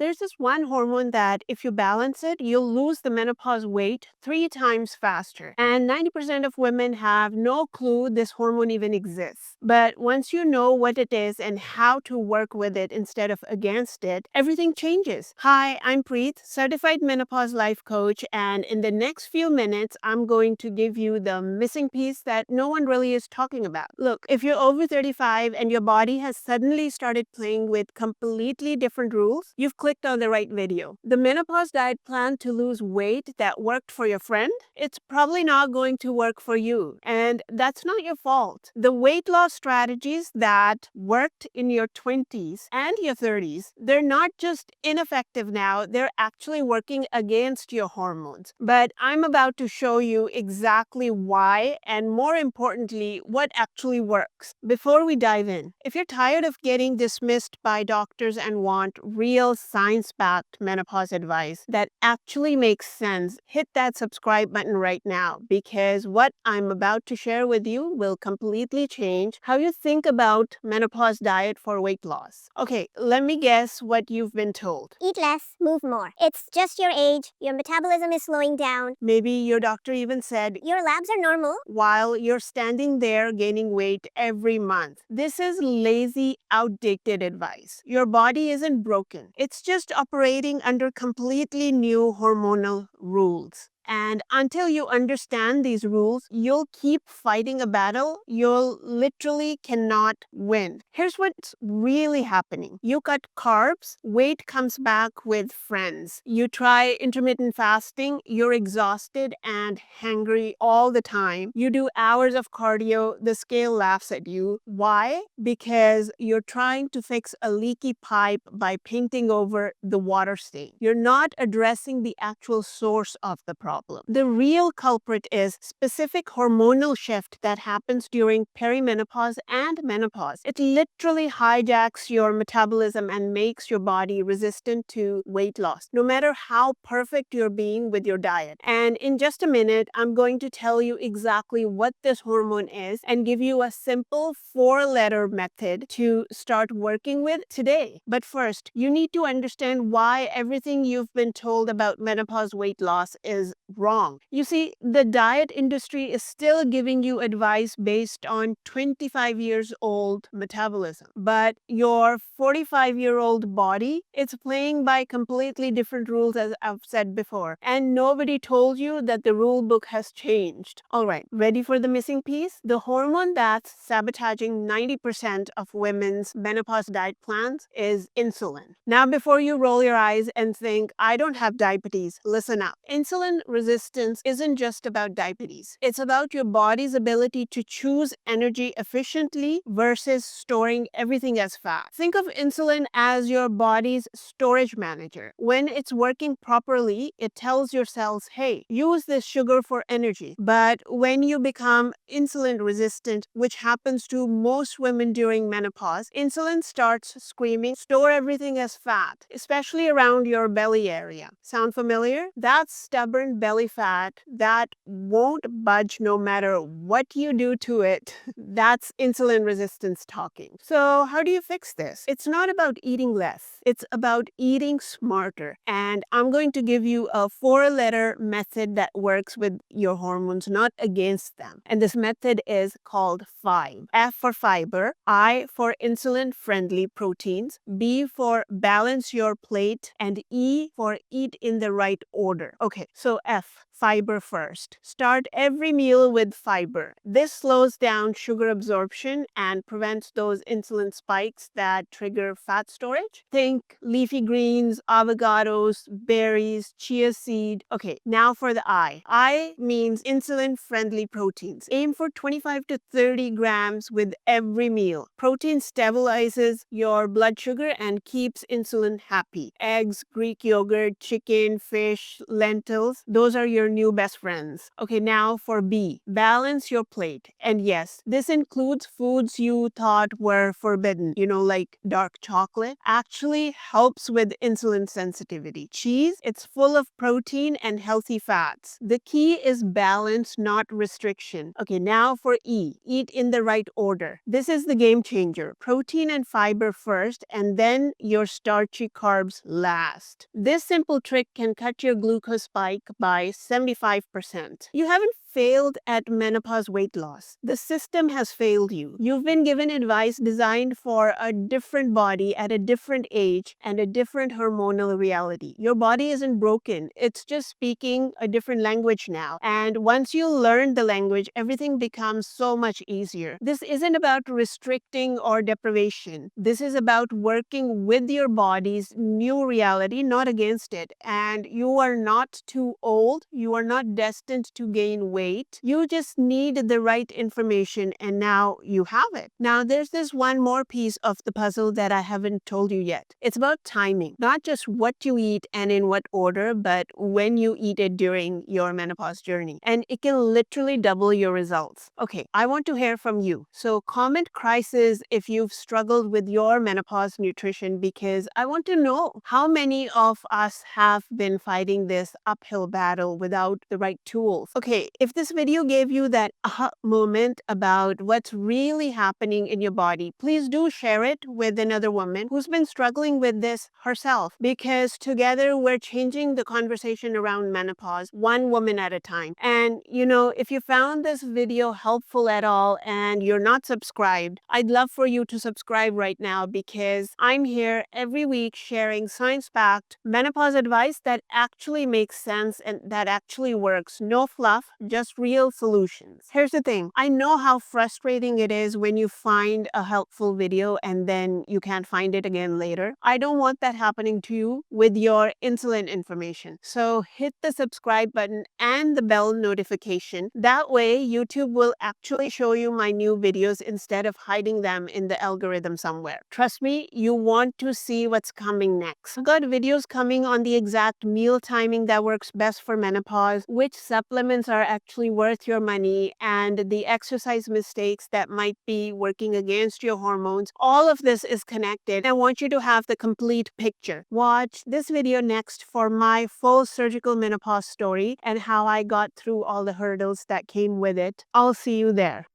There's this one hormone that if you balance it, you'll lose the menopause weight 3 times faster. And 90% of women have no clue this hormone even exists. But once you know what it is and how to work with it instead of against it, everything changes. Hi, I'm Preet, certified menopause life coach, and in the next few minutes, I'm going to give you the missing piece that no one really is talking about. Look, if you're over 35 and your body has suddenly started playing with completely different rules, you've clicked on the right video. The menopause diet plan to lose weight that worked for your friend, it's probably not going to work for you. And that's not your fault. The weight loss strategies that worked in your 20s and your 30s, they're not just ineffective now, they're actually working against your hormones. But I'm about to show you exactly why and, more importantly, what actually works. Before we dive in, if you're tired of getting dismissed by doctors and want real science-backed menopause advice that actually makes sense, hit that subscribe button right now, because what I'm about to share with you will completely change how you think about menopause diet for weight loss. Okay, let me guess what you've been told. Eat less, move more. It's just your age, your metabolism is slowing down. Maybe your doctor even said, Your labs are normal. while you're standing there gaining weight every month. This is lazy, outdated advice. Your body isn't broken. It's just operating under completely new hormonal rules. And until you understand these rules, you'll keep fighting a battle you'll literally cannot win. Here's what's really happening. You cut carbs, weight comes back with friends. You try intermittent fasting, you're exhausted and hangry all the time. You do hours of cardio, the scale laughs at you. Why? Because you're trying to fix a leaky pipe by painting over the water stain. You're not addressing the actual source of the problem. The real culprit is specific hormonal shift that happens during perimenopause and menopause. It literally hijacks your metabolism and makes your body resistant to weight loss, no matter how perfect you're being with your diet. And in just a minute, I'm going to tell you exactly what this hormone is and give you a simple 4-letter method to start working with today. But first, you need to understand why everything you've been told about menopause weight loss is wrong. You see, the diet industry is still giving you advice based on 25 years old metabolism, but your 45-year-old body, it's playing by completely different rules, as I've said before, and nobody told you that the rule book has changed. All right, ready for the missing piece? The hormone that's sabotaging 90% of women's menopause diet plans is insulin. Now, before you roll your eyes and think, I don't have diabetes, listen up. Insulin resistance isn't just about diabetes. It's about your body's ability to choose energy efficiently versus storing everything as fat. Think of insulin as your body's storage manager. When it's working properly, it tells your cells, hey, use this sugar for energy. But when you become insulin resistant, which happens to most women during menopause, insulin starts screaming, store everything as fat, especially around your belly area. Sound familiar? That's stubborn belly fat that won't budge no matter what you do to it. That's insulin resistance talking. So how do you fix this? It's not about eating less. It's about eating smarter. And I'm going to give you a 4-letter method that works with your hormones, not against them. And this method is called FIBE. F for fiber, I for insulin-friendly proteins, B for balance your plate, and E for eat in the right order. Okay, so F, fiber first. Start every meal with fiber. This slows down sugar absorption and prevents those insulin spikes that trigger fat storage. Think leafy greens, avocados, berries, chia seed. Okay, now for the I. I means insulin-friendly proteins. Aim for 25 to 30 grams with every meal. Protein stabilizes your blood sugar and keeps insulin happy. Eggs, Greek yogurt, chicken, fish, lentils, those are your your new best friends. Okay, now for B, balance your plate. And yes, this includes foods you thought were forbidden, like dark chocolate, actually helps with insulin sensitivity. Cheese, it's full of protein and healthy fats. The key is balance, not restriction. Okay, now for E, eat in the right order. This is the game changer. Protein and fiber first, and then your starchy carbs last. This simple trick can cut your glucose spike by 75%. You haven't failed at menopause weight loss. The system has failed you. You've been given advice designed for a different body at a different age and a different hormonal reality. Your body isn't broken. It's just speaking a different language now. And once you learn the language, everything becomes so much easier. This isn't about restricting or deprivation. This is about working with your body's new reality, not against it. And you are not too old. You are not destined to gain weight. You just need the right information, and now you have it. Now, there's this one more piece of the puzzle that I haven't told you yet. It's about timing, not just what you eat and in what order, but when you eat it during your menopause journey. And it can literally double your results. Okay, I want to hear from you. So comment crisis if you've struggled with your menopause nutrition, because I want to know how many of us have been fighting this uphill battle without the right tools. Okay, if this video gave you that aha moment about what's really happening in your body, please do share it with another woman who's been struggling with this herself, because together we're changing the conversation around menopause one woman at a time. And if you found this video helpful at all and you're not subscribed, I'd love for you to subscribe right now, because I'm here every week sharing science-backed menopause advice that actually makes sense and that actually works. No fluff, just real solutions. Here's the thing. I know how frustrating it is when you find a helpful video and then you can't find it again later. I don't want that happening to you with your insulin information. So hit the subscribe button and the bell notification. That way, YouTube will actually show you my new videos instead of hiding them in the algorithm somewhere. Trust me, you want to see what's coming next. I've got videos coming on the exact meal timing that works best for menopause, which supplements are actually worth your money, and the exercise mistakes that might be working against your hormones. All of this is connected. I want you to have the complete picture. Watch this video next for my full surgical menopause story and how I got through all the hurdles that came with it. I'll see you there.